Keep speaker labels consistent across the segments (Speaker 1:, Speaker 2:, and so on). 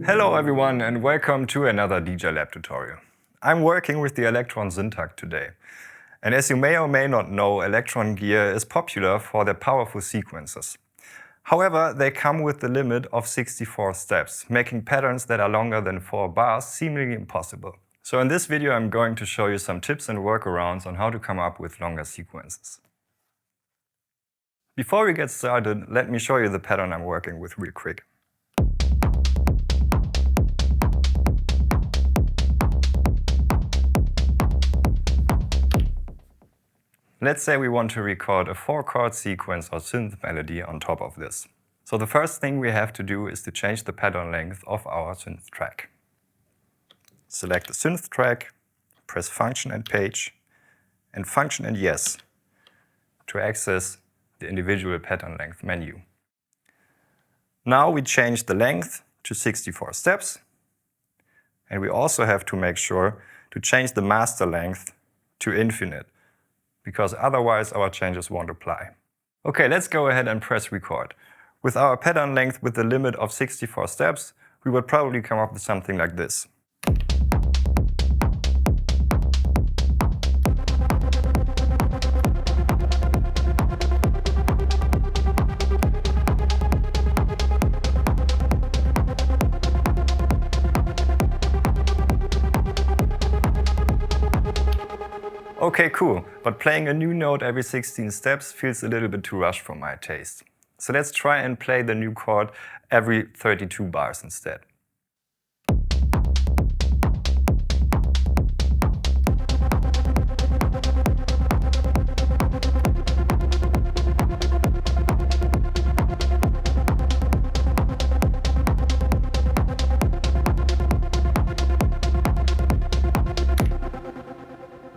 Speaker 1: Hello everyone and welcome to another DJ Lab tutorial. I'm working with the Elektron Syntakt today. And as you may or may not know, Elektron gear is popular for their powerful sequences. However, they come with the limit of 64 steps, making patterns that are longer than 4 bars seemingly impossible. So in this video I'm going to show you some tips and workarounds on how to come up with longer sequences. Before we get started, let me show you the pattern I'm working with real quick. Let's say we want to record a 4-chord sequence or synth melody on top of this. So the first thing we have to do is to change the pattern length of our synth track. Select the synth track, press Function and Page, and Function and Yes to access the individual pattern length menu. Now we change the length to 64 steps, and we also have to make sure to change the master length to infinite, because otherwise our changes won't apply. Okay, let's go ahead and press record. With our pattern length with the limit of 64 steps, we would probably come up with something like this. Okay, cool, but playing a new note every 16 steps feels a little bit too rushed for my taste. So let's try and play the new chord every 32 bars instead.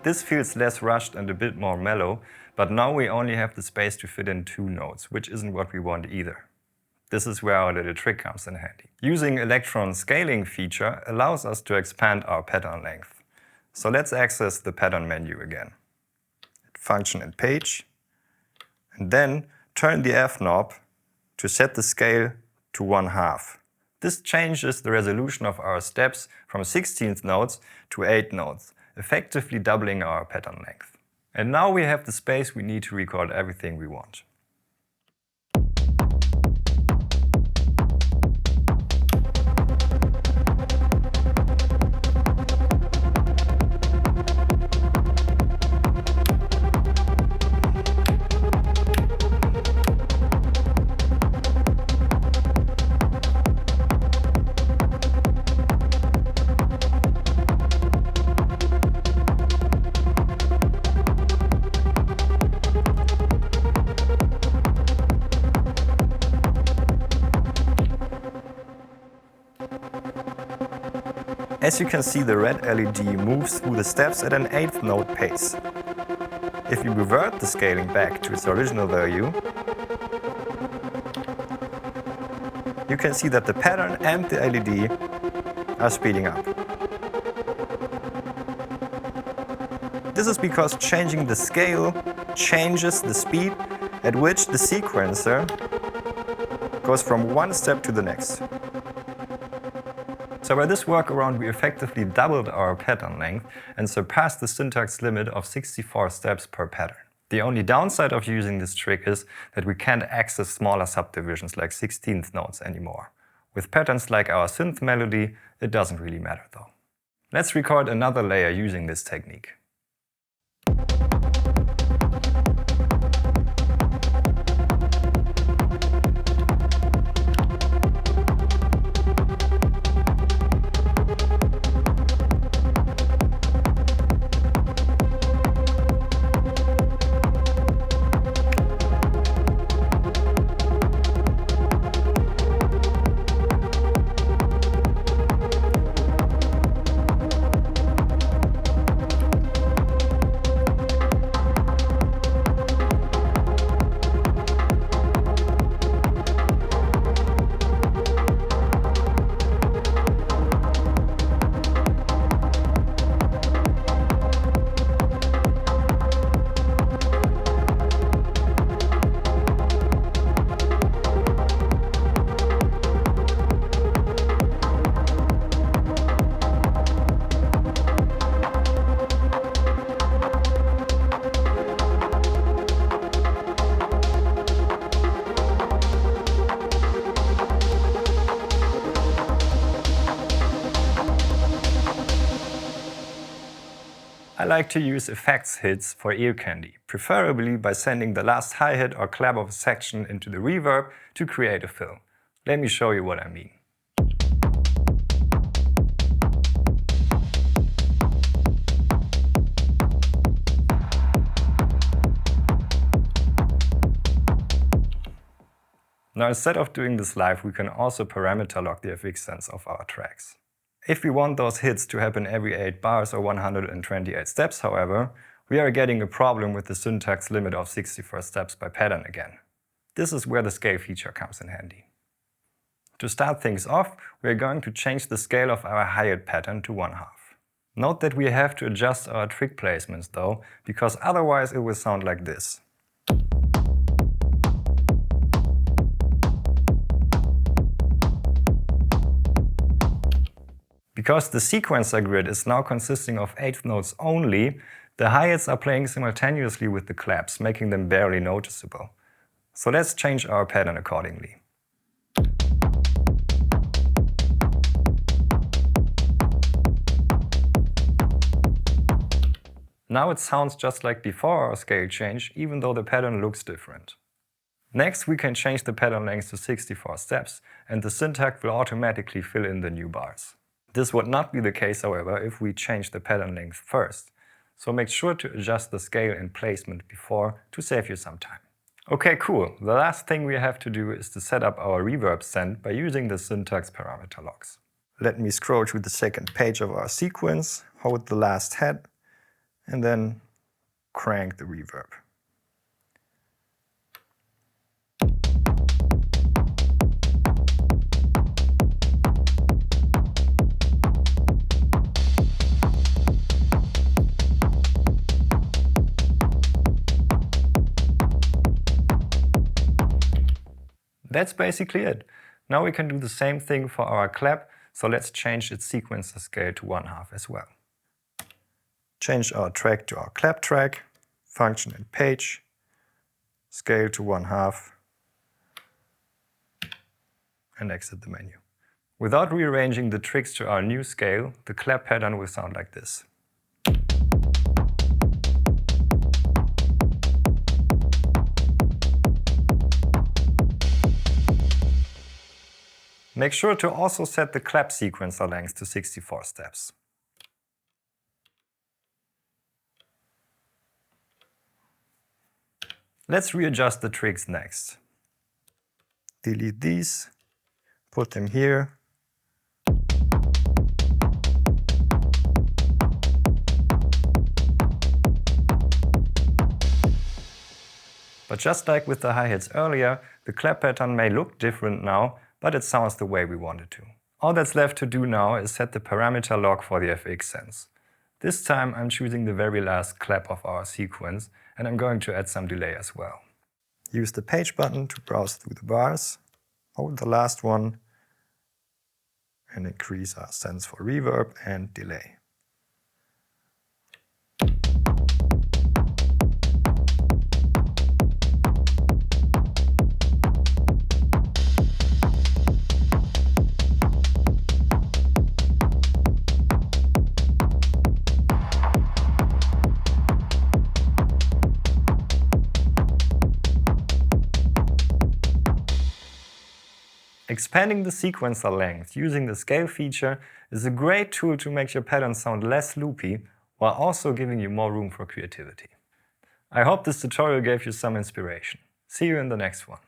Speaker 1: This feels less rushed and a bit more mellow, but now we only have the space to fit in 2 notes, which isn't what we want either. This is where our little trick comes in handy. Using Elektron's scaling feature allows us to expand our pattern length. So let's access the pattern menu again. Function and Page, and then turn the F knob to set the scale to 1/2. This changes the resolution of our steps from 16th notes to 8 notes. Effectively doubling our pattern length. And now we have the space we need to record everything we want. As you can see, the red LED moves through the steps at an 8th note pace. If we revert the scaling back to its original value, you can see that the pattern and the LED are speeding up. This is because changing the scale changes the speed at which the sequencer goes from one step to the next. So by this workaround we effectively doubled our pattern length and surpassed the Syntakt's limit of 64 steps per pattern. The only downside of using this trick is that we can't access smaller subdivisions like 16th notes anymore. With patterns like our synth melody, it doesn't really matter though. Let's record another layer using this technique. I like to use effects hits for ear candy, preferably by sending the last hi-hat or clap of a section into the reverb to create a fill. Let me show you what I mean. Now, instead of doing this live, we can also parameter lock the FX sense of our tracks. If we want those hits to happen every 8 bars or 128 steps, however, we are getting a problem with the Syntakt limit of 64 steps by pattern again. This is where the scale feature comes in handy. To start things off, we are going to change the scale of our hi-hat pattern to 1/2. Note that we have to adjust our trick placements though, because otherwise it will sound like this. Because the sequencer grid is now consisting of 8th notes only, the hi-hats are playing simultaneously with the claps, making them barely noticeable. So let's change our pattern accordingly. Now it sounds just like before our scale change, even though the pattern looks different. Next, we can change the pattern length to 64 steps, and the Syntakt will automatically fill in the new bars. This would not be the case, however, if we change the pattern length first. So make sure to adjust the scale and placement before to save you some time. Okay, cool. The last thing we have to do is to set up our reverb send by using the Syntakt parameter locks. Let me scroll to the second page of our sequence, hold the last hat, and then crank the reverb. That's basically it. Now we can do the same thing for our clap, so let's change its sequencer scale to 1/2 as well. Change our track to our clap track, function and page, scale to 1/2, and exit the menu. Without rearranging the tricks to our new scale, the clap pattern will sound like this. Make sure to also set the clap sequencer length to 64 steps. Let's readjust the tricks next. Delete these, put them here. But just like with the hi-hats earlier, the clap pattern may look different now, but it sounds the way we want it to. All that's left to do now is set the parameter lock for the FX sense. This time I'm choosing the very last clap of our sequence, and I'm going to add some delay as well. Use the page button to browse through the bars, hold the last one, and increase our sense for reverb and delay. Expanding the sequencer length using the scale feature is a great tool to make your pattern sound less loopy while also giving you more room for creativity. I hope this tutorial gave you some inspiration. See you in the next one.